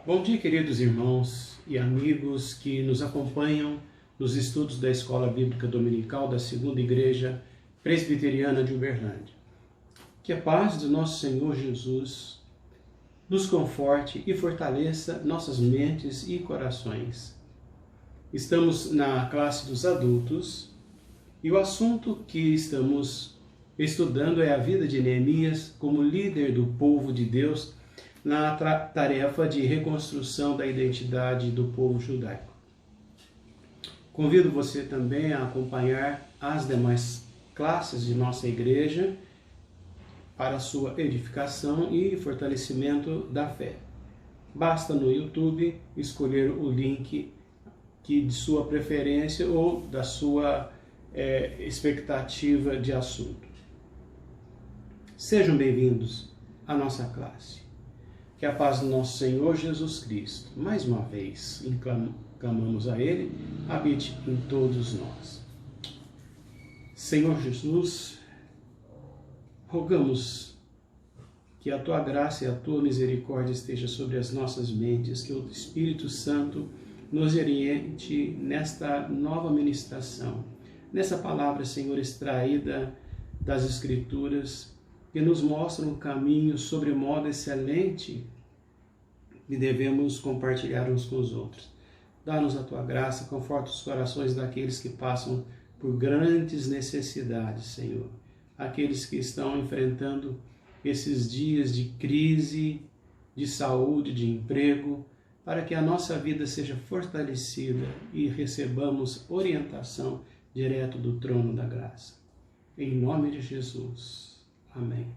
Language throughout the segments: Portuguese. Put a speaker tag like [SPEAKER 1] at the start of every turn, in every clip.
[SPEAKER 1] Bom dia, queridos irmãos e amigos que nos acompanham nos estudos da Escola Bíblica Dominical da Segunda Igreja Presbiteriana de Uberlândia. Que a paz do nosso Senhor Jesus nos conforte e fortaleça nossas mentes e corações. Estamos na classe dos adultos e o assunto que estamos estudando é a vida de Neemias como líder do povo de Deus na tarefa de reconstrução da identidade do povo judaico. Convido você também a acompanhar as demais classes de nossa igreja para sua edificação e fortalecimento da fé. Basta no YouTube escolher o link de sua preferência ou da sua expectativa de assunto. Sejam bem-vindos à nossa classe. Que a paz do nosso Senhor Jesus Cristo, mais uma vez, clamamos a Ele, habite em todos nós. Senhor Jesus, rogamos que a Tua graça e a Tua misericórdia esteja sobre as nossas mentes, que o Espírito Santo nos oriente nesta nova ministração, nessa palavra, Senhor, extraída das Escrituras, que nos mostra um caminho sobre modo excelente e devemos compartilhar uns com os outros. Dá-nos a Tua graça, conforta os corações daqueles que passam por grandes necessidades, Senhor. Aqueles que estão enfrentando esses dias de crise, de saúde, de emprego, para que a nossa vida seja fortalecida e recebamos orientação direto do trono da graça. Em nome de Jesus. Amém.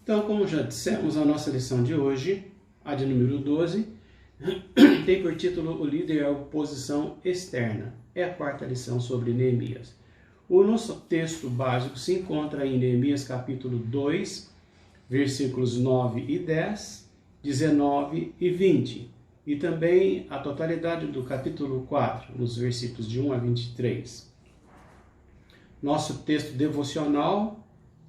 [SPEAKER 1] Então, como já dissemos, a nossa lição de hoje, a de número 12, tem por título O líder é a oposição externa. É a quarta lição sobre Neemias. O nosso texto básico se encontra em Neemias capítulo 2, versículos 9 e 10, 19 e 20. E também a totalidade do capítulo 4, nos versículos de 1 a 23. Nosso texto devocional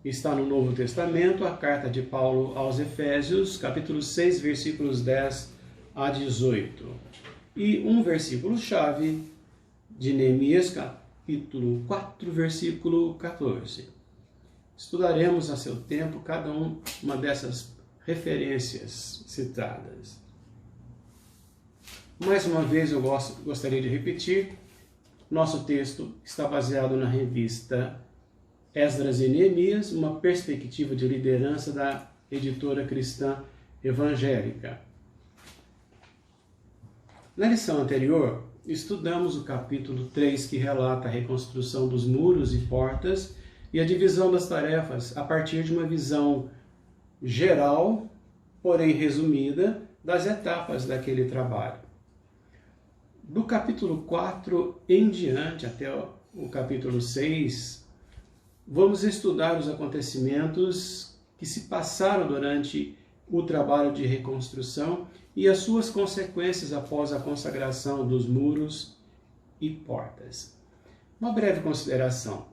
[SPEAKER 1] está no Novo Testamento, a carta de Paulo aos Efésios, capítulo 6, versículos 10 a 18. E um versículo-chave de Neemias, capítulo 4, versículo 14. Estudaremos a seu tempo cada uma dessas referências citadas. Mais uma vez eu gostaria de repetir. Nosso texto está baseado na revista Esdras e Neemias, uma perspectiva de liderança da editora cristã evangélica. Na lição anterior, estudamos o capítulo 3, que relata a reconstrução dos muros e portas e a divisão das tarefas a partir de uma visão geral, porém resumida, das etapas daquele trabalho. Do capítulo 4 em diante, até o capítulo 6, vamos estudar os acontecimentos que se passaram durante o trabalho de reconstrução e as suas consequências após a consagração dos muros e portas. Uma breve consideração.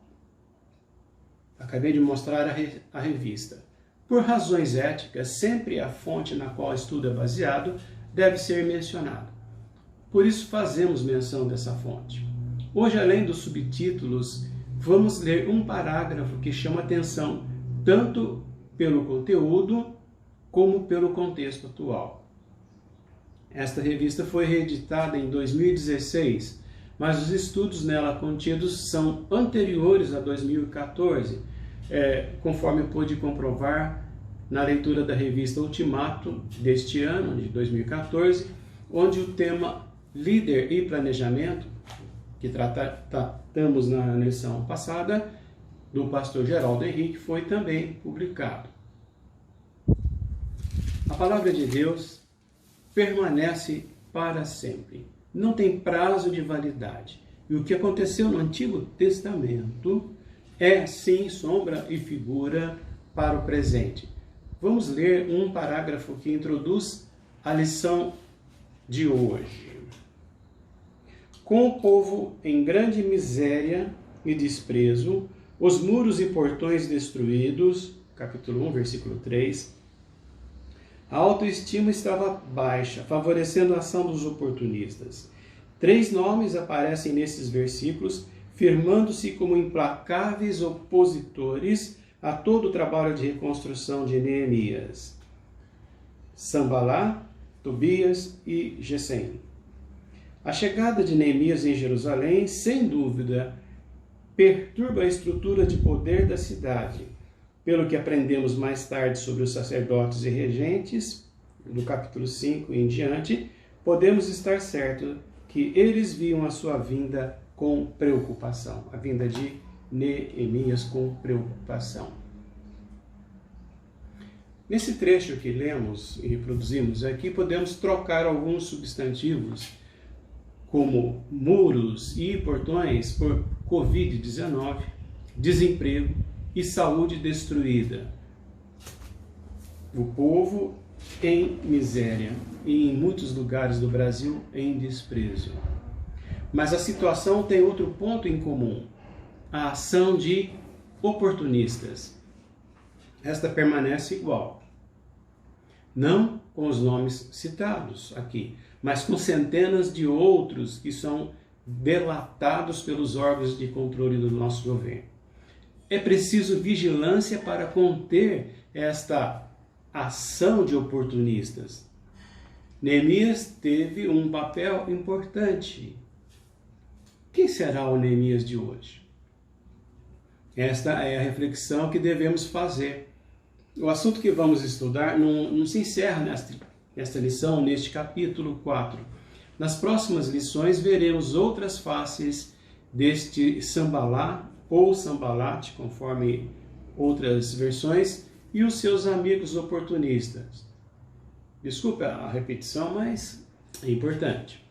[SPEAKER 1] Acabei de mostrar a revista. Por razões éticas, sempre a fonte na qual o estudo é baseado deve ser mencionada. Por isso fazemos menção dessa fonte. Hoje, além dos subtítulos, vamos ler um parágrafo que chama atenção tanto pelo conteúdo como pelo contexto atual. Esta revista foi reeditada em 2016, mas os estudos nela contidos são anteriores a 2014, conforme pude comprovar na leitura da revista Ultimato deste ano, de 2014, onde o tema Líder e Planejamento, que tratamos na lição passada, do pastor Geraldo Henrique, foi também publicado. A palavra de Deus permanece para sempre. Não tem prazo de validade. E o que aconteceu no Antigo Testamento é, sim, sombra e figura para o presente. Vamos ler um parágrafo que introduz a lição de hoje. Com o povo em grande miséria e desprezo, os muros e portões destruídos, capítulo 1, versículo 3, A autoestima estava baixa, favorecendo a ação dos oportunistas. 3 nomes aparecem nesses versículos, firmando-se como implacáveis opositores a todo o trabalho de reconstrução de Neemias: Sanbalá, Tobias e Gesem. A chegada de Neemias em Jerusalém, sem dúvida, perturba a estrutura de poder da cidade. Pelo que aprendemos mais tarde sobre os sacerdotes e regentes, do capítulo 5 em diante, podemos estar certos que eles viam a sua vinda com preocupação, a vinda de Neemias com preocupação. Nesse trecho que lemos e reproduzimos aqui, podemos trocar alguns substantivos, como muros e portões, por Covid-19, desemprego e saúde destruída. O povo em miséria e em muitos lugares do Brasil em desprezo. Mas a situação tem outro ponto em comum: a ação de oportunistas. Esta permanece igual. Não com os nomes citados aqui, mas com centenas de outros que são delatados pelos órgãos de controle do nosso governo. É preciso vigilância para conter esta ação de oportunistas. Neemias teve um papel importante. Quem será o Neemias de hoje? Esta é a reflexão que devemos fazer. O assunto que vamos estudar não se encerra nesta lição, neste capítulo 4. Nas próximas lições veremos outras faces deste Sanbalá ou Sambalate, conforme outras versões, e os seus amigos oportunistas. Desculpa a repetição, mas é importante.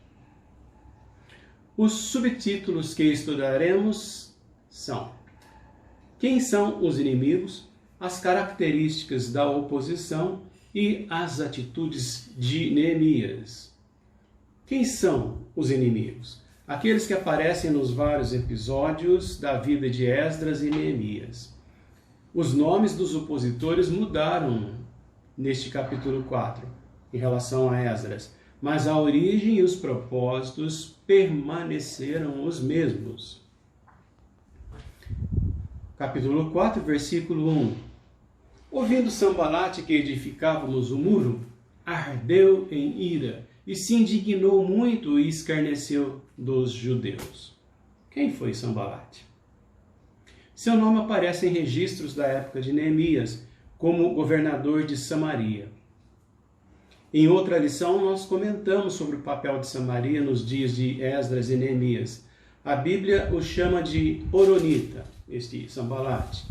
[SPEAKER 1] Os subtítulos que estudaremos são: quem são os inimigos, as características da oposição e as atitudes de Neemias. Quem são os inimigos? Aqueles que aparecem nos vários episódios da vida de Esdras e Neemias. Os nomes dos opositores mudaram neste capítulo 4, em relação a Esdras, mas a origem e os propósitos permaneceram os mesmos. Capítulo 4, versículo 1. Ouvindo Sanbalate que edificávamos o muro, ardeu em ira e se indignou muito e escarneceu dos judeus. Quem foi Sanbalate? Seu nome aparece em registros da época de Neemias como governador de Samaria. Em outra lição, nós comentamos sobre o papel de Samaria nos dias de Esdras e Neemias. A Bíblia o chama de Horonita, este Sanbalate,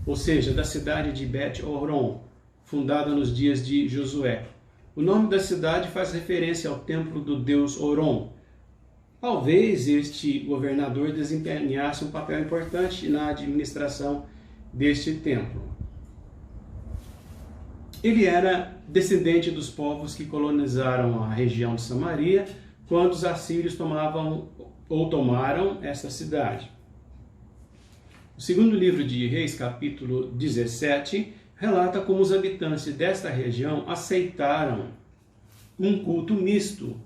[SPEAKER 1] ou seja, da cidade de Bet-Horon, fundada nos dias de Josué. O nome da cidade faz referência ao templo do deus Horon. Talvez este governador desempenhasse um papel importante na administração deste templo. Ele era descendente dos povos que colonizaram a região de Samaria quando os assírios tomaram essa cidade. O segundo livro de Reis, capítulo 17, relata como os habitantes desta região aceitaram um culto misto,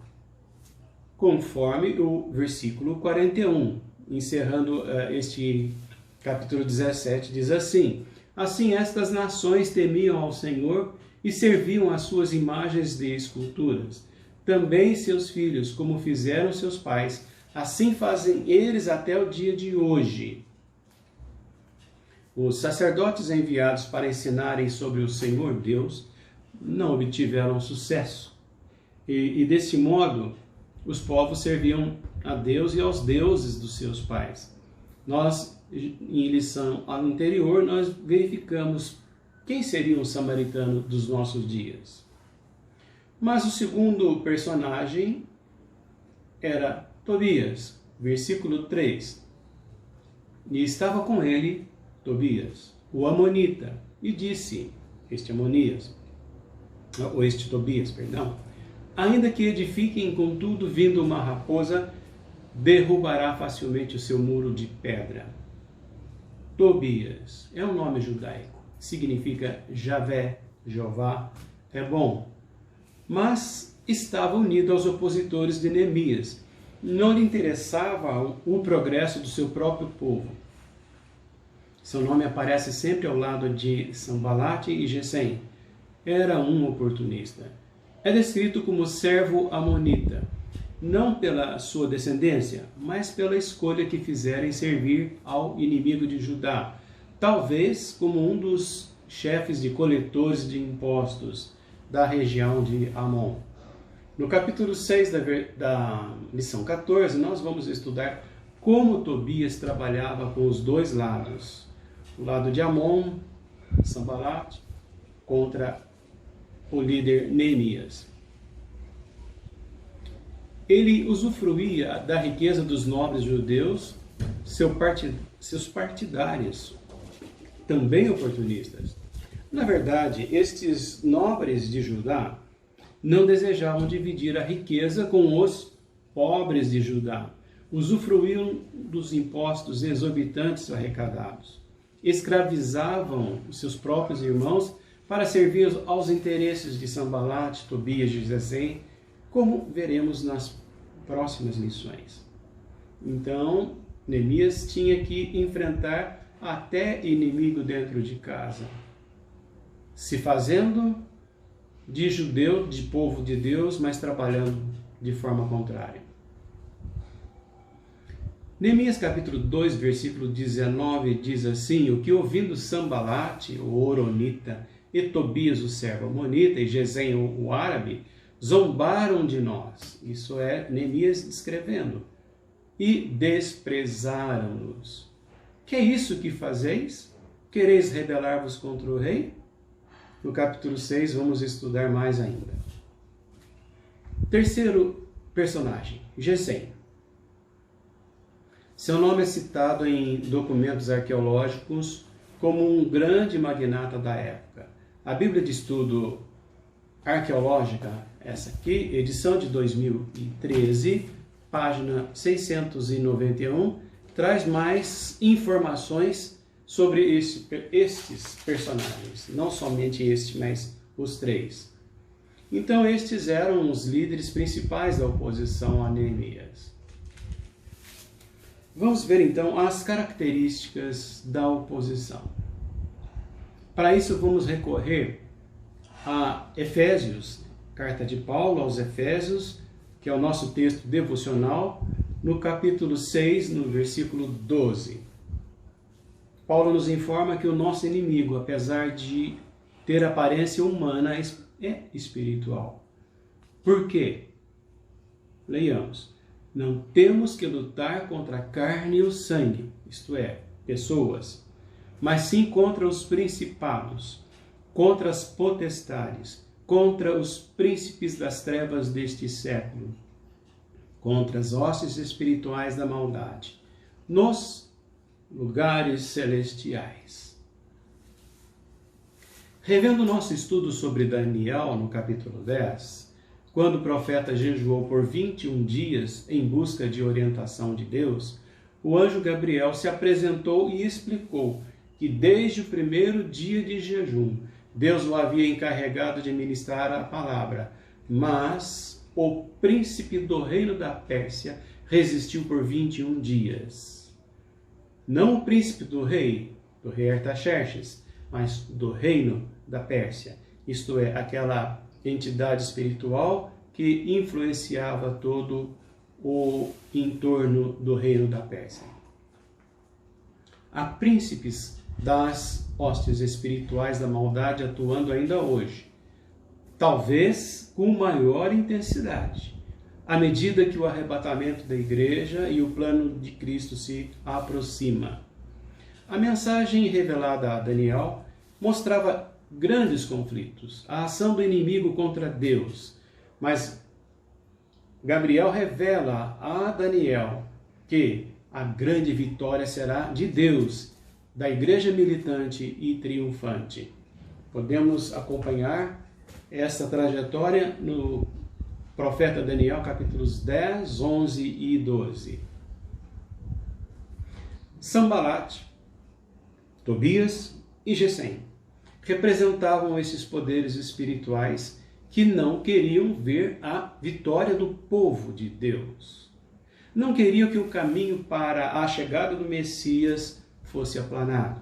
[SPEAKER 1] conforme o versículo 41. Encerrando este capítulo 17, diz assim: assim estas nações temiam ao Senhor e serviam as suas imagens de esculturas. Também seus filhos, como fizeram seus pais, assim fazem eles até o dia de hoje. Os sacerdotes enviados para ensinarem sobre o Senhor Deus não obtiveram sucesso. E desse modo, os povos serviam a Deus e aos deuses dos seus pais. Nós, em lição anterior, nós verificamos quem seria um samaritano dos nossos dias. Mas o segundo personagem era Tobias, versículo 3. E estava com ele Tobias, o Amonita, e disse, este Tobias, ainda que edifiquem, contudo, vindo uma raposa, derrubará facilmente o seu muro de pedra. Tobias é um nome judaico, significa Javé, Jeová, é bom, mas estava unido aos opositores de Neemias. Não lhe interessava o progresso do seu próprio povo. Seu nome aparece sempre ao lado de Sanbalate e Gesem. Era um oportunista. É descrito como servo amonita, não pela sua descendência, mas pela escolha que fizera em servir ao inimigo de Judá, talvez como um dos chefes de coletores de impostos da região de Amon. No capítulo 6 da lição 14, nós vamos estudar como Tobias trabalhava com os dois lados. O lado de Amon, Sanbalate, contra o líder Neemias. Ele usufruía da riqueza dos nobres judeus, seus partidários, também oportunistas. Na verdade, estes nobres de Judá não desejavam dividir a riqueza com os pobres de Judá. Usufruíam dos impostos exorbitantes arrecadados. Escravizavam os seus próprios irmãos para servir aos interesses de Sanbalate, Tobias e Gesem, como veremos nas próximas lições. Então, Neemias tinha que enfrentar até inimigo dentro de casa, se fazendo de judeu, de povo de Deus, mas trabalhando de forma contrária. Neemias capítulo 2, versículo 19 diz assim: o que ouvindo Sanbalate, o horonita, e Tobias, o servo amonita, e Gesem, o árabe, zombaram de nós. Isso é Neemias escrevendo. E desprezaram-nos. Que é isso que fazeis? Quereis rebelar-vos contra o rei? No capítulo 6 vamos estudar mais ainda. Terceiro personagem, Gesem. Seu nome é citado em documentos arqueológicos como um grande magnata da época. A Bíblia de Estudo Arqueológica, essa aqui, edição de 2013, página 691, traz mais informações sobre estes personagens. Não somente este, mas os três. Então, estes eram os líderes principais da oposição a Neemias. Vamos ver então as características da oposição. Para isso, vamos recorrer a Efésios, carta de Paulo aos Efésios, que é o nosso texto devocional, no capítulo 6, no versículo 12. Paulo nos informa que o nosso inimigo, apesar de ter aparência humana, é espiritual. Por quê? Leiamos. Não temos que lutar contra a carne e o sangue, isto é, pessoas, mas sim contra os principados, contra as potestades, contra os príncipes das trevas deste século, contra as hostes espirituais da maldade, nos lugares celestiais. Revendo nosso estudo sobre Daniel, no capítulo 10, quando o profeta jejuou por 21 dias em busca de orientação de Deus, o anjo Gabriel se apresentou e explicou que desde o primeiro dia de jejum, Deus o havia encarregado de ministrar a palavra, mas o príncipe do reino da Pérsia resistiu por 21 dias. Não o príncipe do rei Artaxerxes, mas do reino da Pérsia, isto é, aquela entidade espiritual que influenciava todo o entorno do reino da Pérsia. Há príncipes das hostes espirituais da maldade atuando ainda hoje, talvez com maior intensidade, à medida que o arrebatamento da igreja e o plano de Cristo se aproxima. A mensagem revelada a Daniel mostrava grandes conflitos, a ação do inimigo contra Deus, mas Gabriel revela a Daniel que a grande vitória será de Deus, da igreja militante e triunfante. Podemos acompanhar essa trajetória no profeta Daniel, capítulos 10, 11 e 12. Sanbalate, Tobias e Gesem representavam esses poderes espirituais que não queriam ver a vitória do povo de Deus. Não queriam que o caminho para a chegada do Messias fosse aplanado.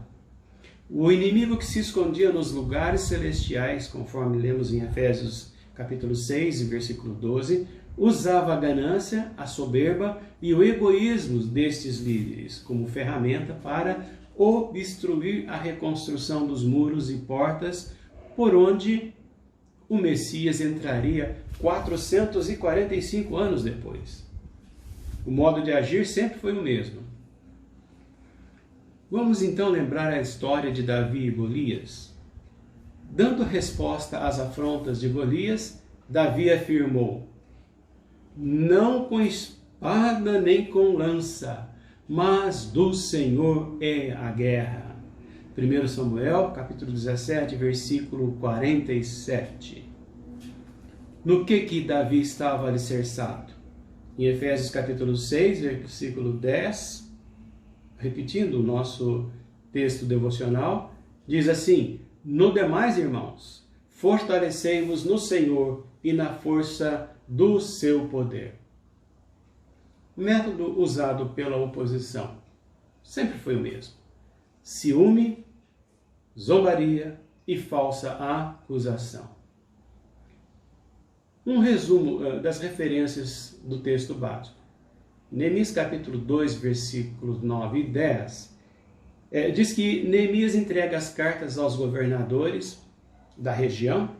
[SPEAKER 1] O inimigo que se escondia nos lugares celestiais, conforme lemos em Efésios capítulo 6, versículo 12, usava a ganância, a soberba e o egoísmo destes líderes como ferramenta para obstruir a reconstrução dos muros e portas por onde o Messias entraria 445 anos depois. O modo de agir sempre foi o mesmo. Vamos então lembrar a história de Davi e Golias. Dando resposta às afrontas de Golias, Davi afirmou: não com espada nem com lança, mas do Senhor é a guerra. 1 Samuel, capítulo 17, versículo 47. No que Davi estava alicerçado? Em Efésios capítulo 6, versículo 10, repetindo o nosso texto devocional, diz assim: no demais, irmãos, fortalecei-vos no Senhor e na força do seu poder. O método usado pela oposição sempre foi o mesmo: ciúme, zombaria e falsa acusação. Um resumo das referências do texto básico. Neemias capítulo 2, versículos 9 e 10, diz que Neemias entrega as cartas aos governadores da região,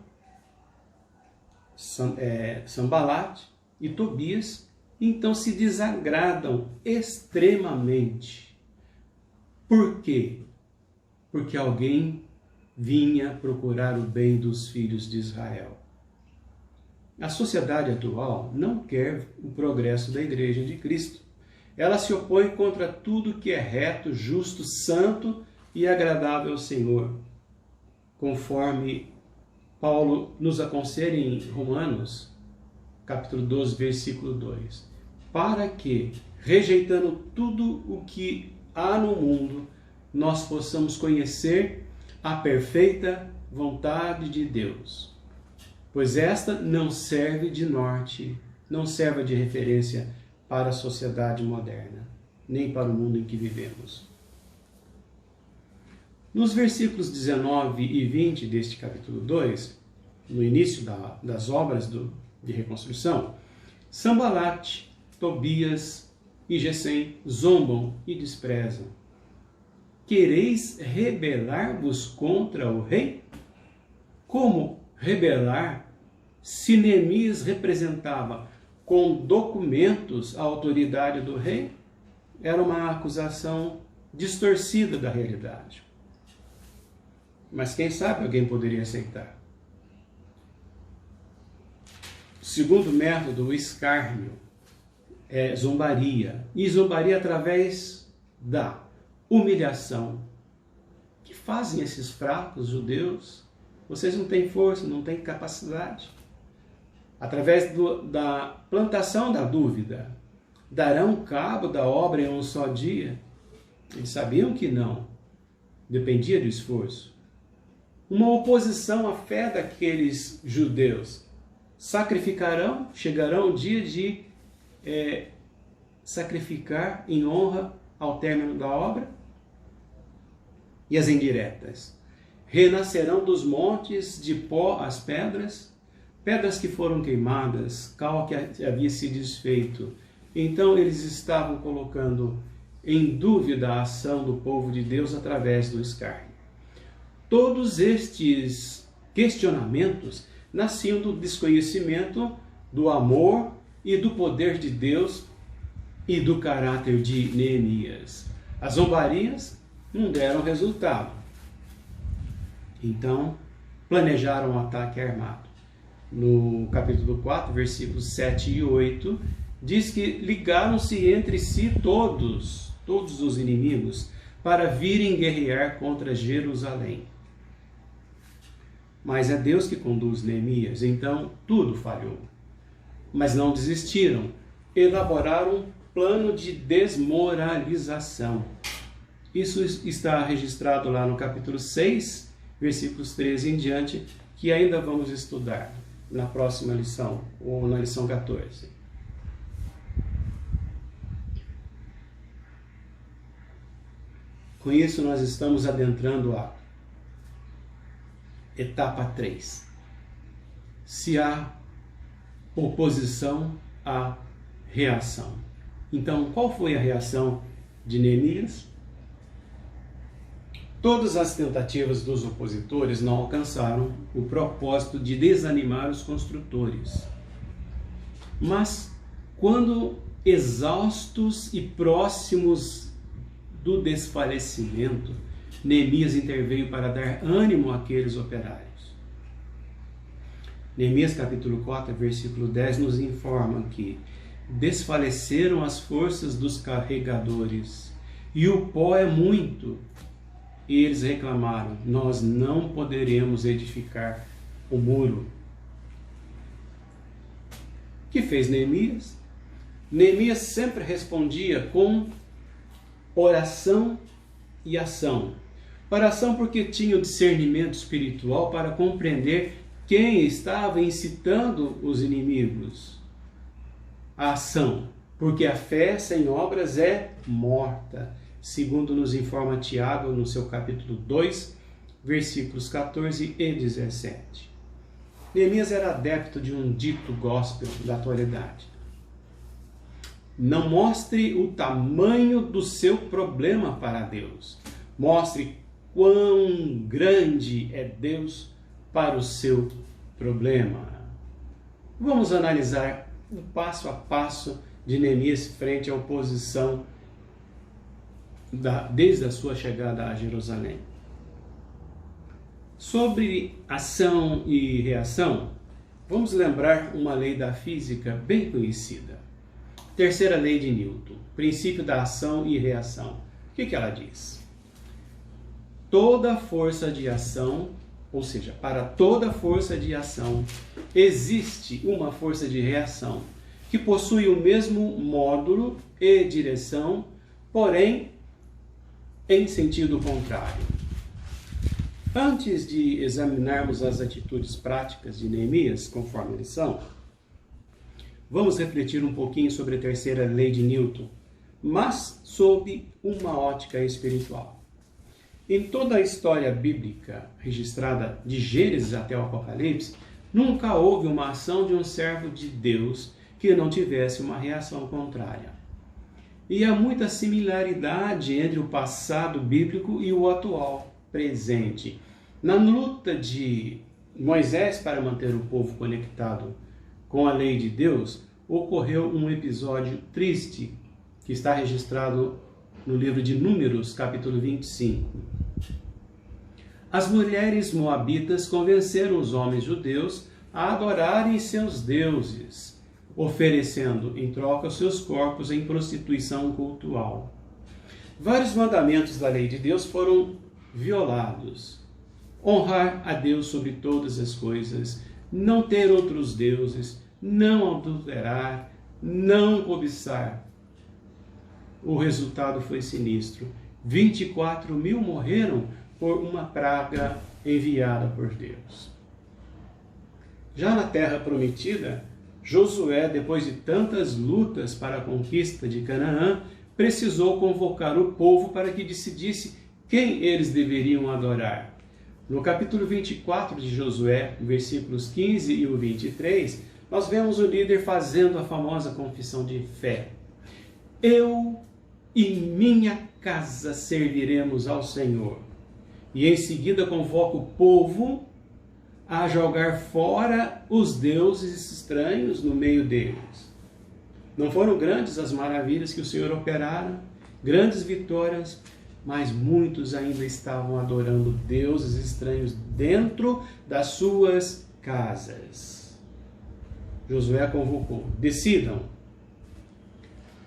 [SPEAKER 1] Sanbalat e Tobias, então se desagradam extremamente. Por quê? Porque alguém vinha procurar o bem dos filhos de Israel. A sociedade atual não quer o progresso da Igreja de Cristo. Ela se opõe contra tudo que é reto, justo, santo e agradável ao Senhor, conforme Paulo nos aconselha em Romanos, capítulo 12, versículo 2. Para que, rejeitando tudo o que há no mundo, nós possamos conhecer a perfeita vontade de Deus. Pois esta não serve de norte, não serve de referência para a sociedade moderna, nem para o mundo em que vivemos. Nos versículos 19 e 20 deste capítulo 2, no início das obras de reconstrução, Sanbalat, Tobias e Gesem zombam e desprezam. Quereis rebelar-vos contra o rei? Como rebelar se Neemias representava com documentos a autoridade do rei? Era uma acusação distorcida da realidade. Mas quem sabe alguém poderia aceitar. O segundo método, o escárnio, é zombaria. E zombaria através da humilhação. O que fazem esses fracos judeus? Vocês não têm força, não têm capacidade. Através da plantação da dúvida, darão cabo da obra em um só dia? Eles sabiam que não. Dependia do esforço. Uma oposição à fé daqueles judeus. Sacrificarão, chegarão o dia de sacrificar em honra ao término da obra? E as indiretas? Renascerão dos montes de pó as pedras? Pedras que foram queimadas, cal que havia se desfeito. Então eles estavam colocando em dúvida a ação do povo de Deus através do escárnio. Todos estes questionamentos nasciam do desconhecimento do amor e do poder de Deus e do caráter de Neemias. As zombarias não deram resultado. Então, planejaram um ataque armado. No capítulo 4, versículos 7 e 8, diz que ligaram-se entre si todos os inimigos, para virem guerrear contra Jerusalém. Mas é Deus que conduz Neemias, então tudo falhou. Mas não desistiram, elaboraram um plano de desmoralização. Isso está registrado lá no capítulo 6, versículos 13 em diante, que ainda vamos estudar. na próxima lição, ou na lição 14. Com isso, nós estamos adentrando a etapa 3. Se há oposição, há reação. Então, qual foi a reação de Neemias? Todas as tentativas dos opositores não alcançaram o propósito de desanimar os construtores. Mas, quando exaustos e próximos do desfalecimento, Neemias interveio para dar ânimo àqueles operários. Neemias capítulo 4, versículo 10 nos informa que desfaleceram as forças dos carregadores, e o pó é muito. E eles reclamaram: nós não poderemos edificar o muro. O que fez Neemias? Neemias sempre respondia com oração e ação. Oração porque tinha o discernimento espiritual para compreender quem estava incitando os inimigos. A ação, porque a fé sem obras é morta, segundo nos informa Tiago no seu capítulo 2, versículos 14 e 17. Neemias era adepto de um dito gospel da atualidade. Não mostre o tamanho do seu problema para Deus. Mostre quão grande é Deus para o seu problema. Vamos analisar o passo a passo de Neemias frente à oposição desde a sua chegada a Jerusalém. Sobre ação e reação, vamos lembrar uma lei da física bem conhecida. Terceira lei de Newton, princípio da ação e reação. O que ela diz? Toda força de ação, ou seja, para toda força de ação, existe uma força de reação, que possui o mesmo módulo e direção, porém em sentido contrário. Antes de examinarmos as atitudes práticas de Neemias, conforme a lição, vamos refletir um pouquinho sobre a terceira lei de Newton, mas sob uma ótica espiritual. Em toda a história bíblica registrada de Gênesis até o Apocalipse, nunca houve uma ação de um servo de Deus que não tivesse uma reação contrária. E há muita similaridade entre o passado bíblico e o atual presente. Na luta de Moisés para manter o povo conectado com a lei de Deus, ocorreu um episódio triste que está registrado no livro de Números, capítulo 25. As mulheres moabitas convenceram os homens judeus a adorarem seus deuses, oferecendo em troca os seus corpos em prostituição cultual. Vários mandamentos da lei de Deus foram violados. Honrar a Deus sobre todas as coisas, não ter outros deuses, não adulterar, não cobiçar. O resultado foi sinistro. 24.000 morreram por uma praga enviada por Deus. Já na terra prometida, Josué, depois de tantas lutas para a conquista de Canaã, precisou convocar o povo para que decidisse quem eles deveriam adorar. No capítulo 24 de Josué, versículos 15 e o 23, nós vemos o líder fazendo a famosa confissão de fé. Eu e minha casa serviremos ao Senhor. E em seguida convoca o povo a jogar fora os deuses estranhos no meio deles. Não foram grandes as maravilhas que o Senhor operara, grandes vitórias, mas muitos ainda estavam adorando deuses estranhos dentro das suas casas. Josué convocou: decidam.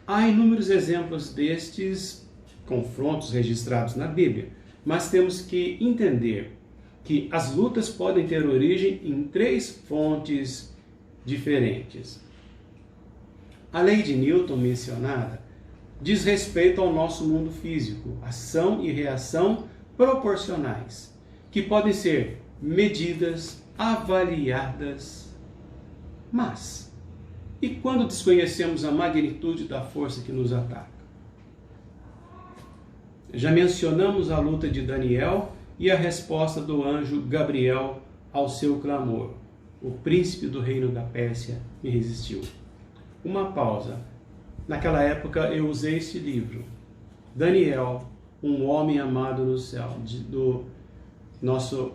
[SPEAKER 1] Há inúmeros exemplos destes confrontos registrados na Bíblia, mas temos que entender que as lutas podem ter origem em 3 fontes diferentes. A lei de Newton mencionada diz respeito ao nosso mundo físico, ação e reação proporcionais, que podem ser medidas, avaliadas Mas, e quando desconhecemos a magnitude da força que nos ataca? Já mencionamos a luta de Daniel e a resposta do anjo Gabriel ao seu clamor. O príncipe do reino da Pérsia me resistiu. Uma pausa. Naquela época eu usei este livro, Daniel, um homem amado no céu, do nosso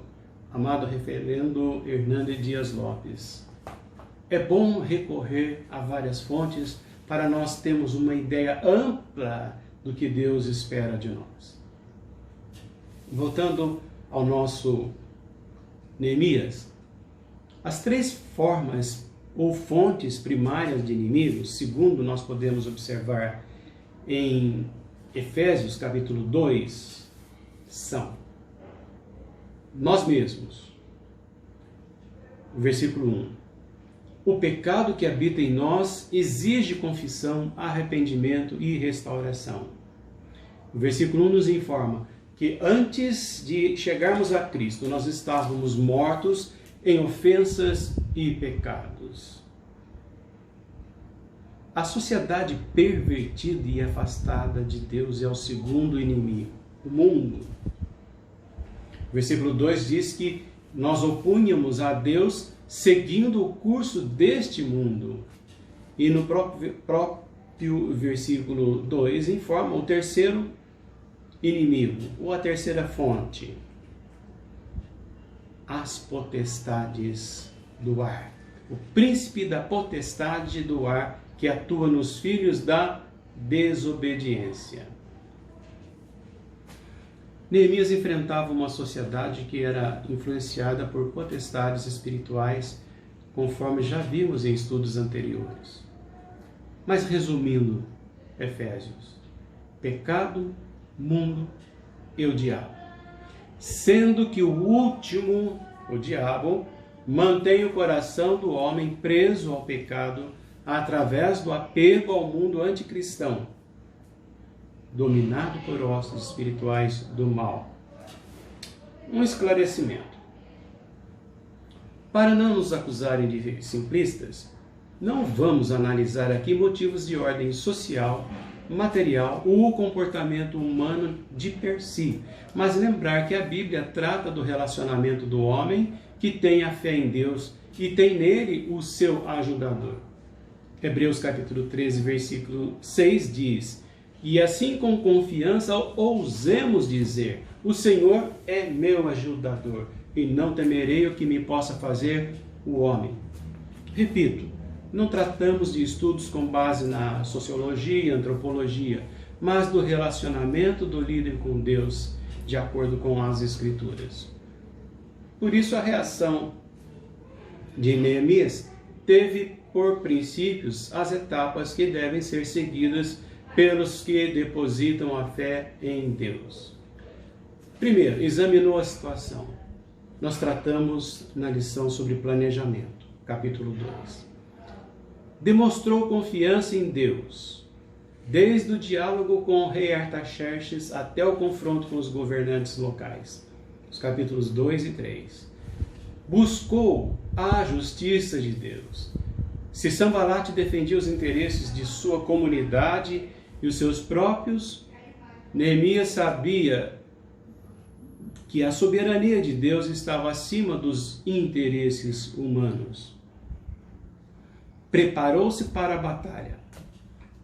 [SPEAKER 1] amado referendo Hernando Dias Lopes. É bom recorrer a várias fontes para nós termos uma ideia ampla do que Deus espera de nós. Voltando ao nosso Neemias, as três formas ou fontes primárias de inimigos, segundo nós podemos observar em Efésios capítulo 2, são nós mesmos. Versículo 1. O pecado que habita em nós exige confissão, arrependimento e restauração. O versículo 1 nos informa que antes de chegarmos a Cristo, nós estávamos mortos em ofensas e pecados. A sociedade pervertida e afastada de Deus é o segundo inimigo, o mundo. O versículo 2 diz que nós opunhamos a Deus seguindo o curso deste mundo. E no próprio versículo 2 informa o terceiro inimigo, ou a terceira fonte, as potestades do ar. O príncipe da potestade do ar que atua nos filhos da desobediência. Neemias enfrentava uma sociedade que era influenciada por potestades espirituais, conforme já vimos em estudos anteriores. Mas resumindo, Efésios, pecado, mundo e o diabo. Sendo que o último, o diabo, mantém o coração do homem preso ao pecado através do apego ao mundo anticristão, dominado por hostes espirituais do mal. Um esclarecimento. Para não nos acusarem de simplistas, não vamos analisar aqui motivos de ordem social, material ou o comportamento humano de per si, mas lembrar que a Bíblia trata do relacionamento do homem que tem a fé em Deus e tem nele o seu ajudador. Hebreus capítulo 13, versículo 6 diz: e assim com confiança ousemos dizer, o Senhor é meu ajudador, e não temerei o que me possa fazer o homem. Repito, não tratamos de estudos com base na sociologia, antropologia, mas do relacionamento do líder com Deus, de acordo com as Escrituras. Por isso a reação de Neemias teve por princípios as etapas que devem ser seguidas pelos que depositam a fé em Deus. Primeiro, examinou a situação. Nós tratamos na lição sobre planejamento, capítulo 2. Demonstrou confiança em Deus, desde o diálogo com o rei Artaxerxes até o confronto com os governantes locais, os capítulos 2 e 3. Buscou a justiça de Deus. Se Sanbalat defendia os interesses de sua comunidade e os seus próprios, Neemias sabia que a soberania de Deus estava acima dos interesses humanos. Preparou-se para a batalha.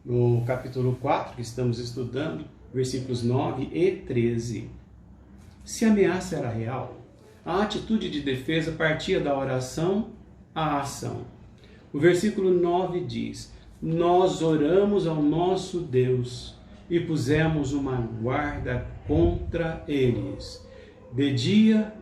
[SPEAKER 1] No capítulo 4, que estamos estudando, versículos 9 e 13. Se a ameaça era real, a atitude de defesa partia da oração à ação. O versículo 9 diz: nós oramos ao nosso Deus e pusemos uma guarda contra eles, de dia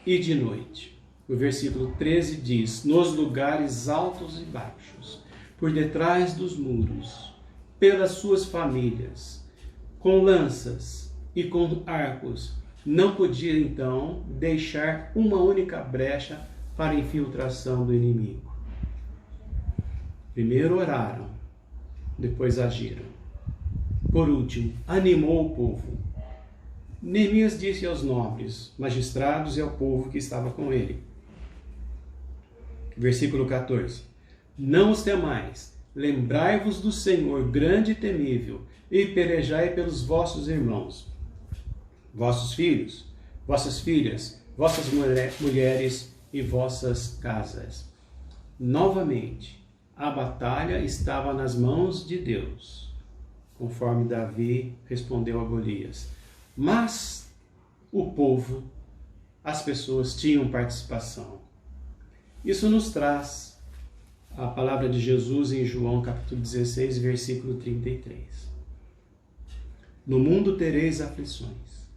[SPEAKER 1] e de noite. O versículo 13 diz: nos lugares altos e baixos, por detrás dos muros, pelas suas famílias, com lanças e com arcos, não podia então deixar uma única brecha para a infiltração do inimigo. Primeiro oraram, depois agiram. Por último, animou o povo. Neemias disse aos nobres, magistrados e ao povo que estava com ele. Versículo 14. Não os temais, lembrai-vos do Senhor grande e temível, e pelejai pelos vossos irmãos, vossos filhos, vossas filhas, vossas mulheres e vossas casas. Novamente, a batalha estava nas mãos de Deus, conforme Davi respondeu a Golias. Mas o povo, as pessoas tinham participação. Isso nos traz a palavra de Jesus em João capítulo 16, versículo 33. No mundo tereis aflições,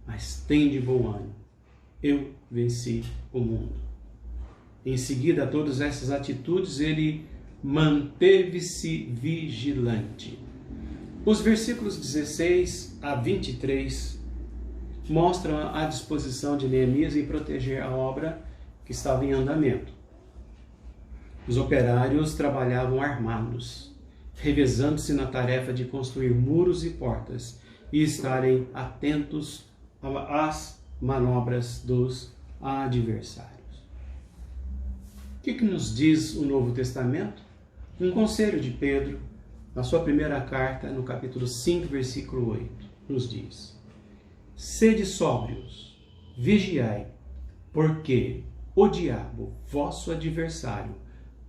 [SPEAKER 1] mas tende bom ânimo. Eu venci o mundo. Em seguida a todas essas atitudes, ele manteve-se vigilante. Os versículos 16 a 23 mostram a disposição de Neemias em proteger a obra que estava em andamento. Os operários trabalhavam armados, revezando-se na tarefa de construir muros e portas e estarem atentos às manobras dos adversários. O que nos diz o Novo Testamento? Um conselho de Pedro, na sua primeira carta, no capítulo 5, versículo 8, nos diz: sede sóbrios, vigiai, porque o diabo, vosso adversário,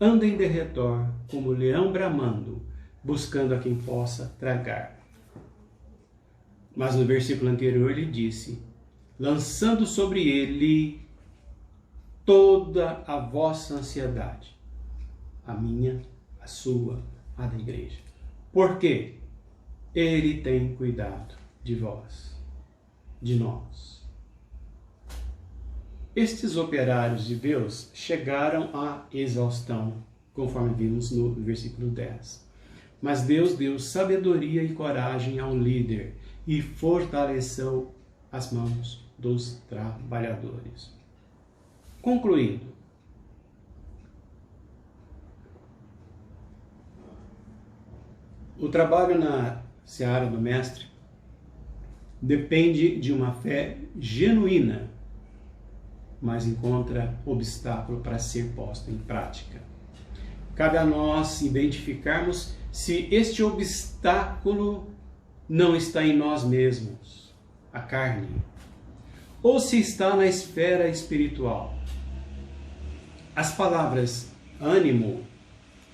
[SPEAKER 1] anda em derredor como leão bramando, buscando a quem possa tragar. Mas no versículo anterior ele disse: lançando sobre ele toda a vossa ansiedade, a minha, a sua, a da igreja. Porque ele tem cuidado de vós, de nós. Estes operários de Deus chegaram à exaustão, conforme vimos no versículo 10. Mas Deus deu sabedoria e coragem ao líder e fortaleceu as mãos dos trabalhadores. Concluindo, o trabalho na seara do Mestre depende de uma fé genuína, mas encontra obstáculo para ser posto em prática. Cabe a nós identificarmos se este obstáculo não está em nós mesmos, a carne, ou se está na esfera espiritual. As palavras ânimo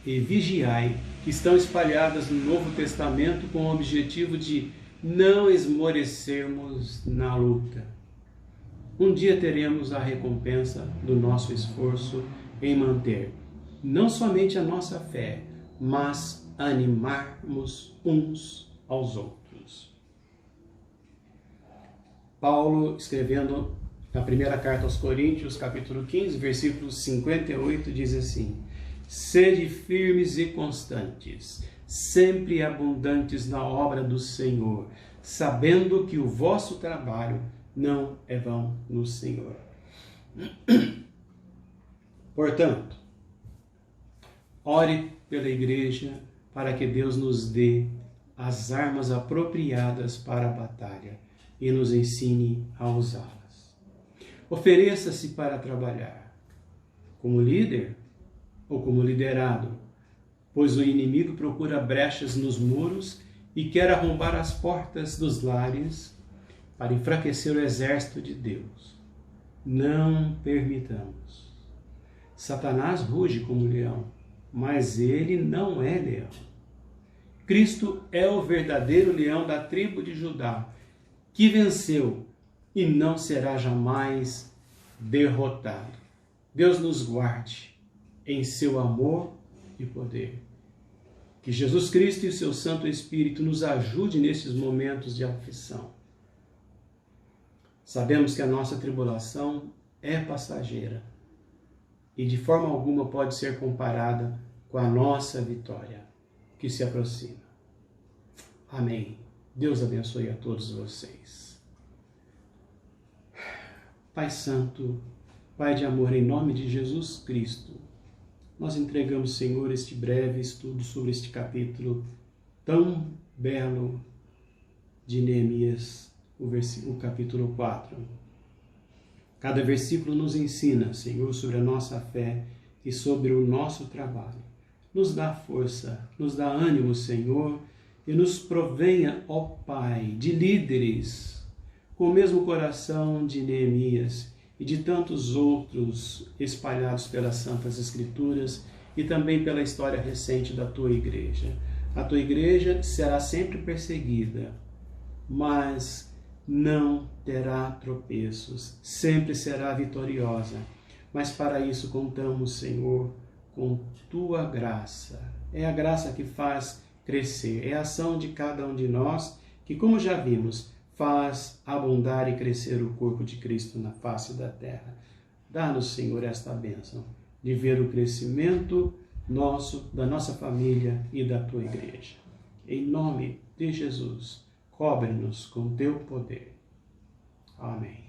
[SPEAKER 1] e vigiai estão espalhadas no Novo Testamento com o objetivo de não esmorecermos na luta. Um dia teremos a recompensa do nosso esforço em manter não somente a nossa fé, mas animarmos uns aos outros. Paulo, escrevendo na primeira carta aos Coríntios, capítulo 15, versículo 58, diz assim: sede firmes e constantes, sempre abundantes na obra do Senhor, sabendo que o vosso trabalho não é vão no Senhor. Portanto, ore pela igreja para que Deus nos dê as armas apropriadas para a batalha e nos ensine a usá-las. Ofereça-se para trabalhar, como líder ou como liderado, pois o inimigo procura brechas nos muros e quer arrombar as portas dos lares para enfraquecer o exército de Deus. Não permitamos. Satanás ruge como leão, mas ele não é leão. Cristo é o verdadeiro leão da tribo de Judá, que venceu e não será jamais derrotado. Deus nos guarde em seu amor e poder. Que Jesus Cristo e o seu Santo Espírito nos ajude nesses momentos de aflição. Sabemos que a nossa tribulação é passageira e de forma alguma pode ser comparada com a nossa vitória que se aproxima. Amém. Deus abençoe a todos vocês. Pai Santo, Pai de amor, em nome de Jesus Cristo, nós entregamos, Senhor, este breve estudo sobre este capítulo tão belo de Neemias, o capítulo 4. Cada versículo nos ensina, Senhor, sobre a nossa fé e sobre o nosso trabalho. nos dá força, nos dá ânimo, Senhor, e nos provenha, ó Pai, de líderes com o mesmo coração de Neemias e de tantos outros espalhados pelas Santas Escrituras e também pela história recente da tua igreja. A tua igreja será sempre perseguida, mas não terá tropeços, sempre será vitoriosa. Mas para isso contamos, Senhor, com tua graça. É a graça que faz crescer, é a ação de cada um de nós que, como já vimos, faz abundar e crescer o corpo de Cristo na face da terra. Dá-nos, Senhor, esta bênção de ver o crescimento nosso, da nossa família e da tua igreja. Em nome de Jesus, cobre-nos com teu poder. Amém.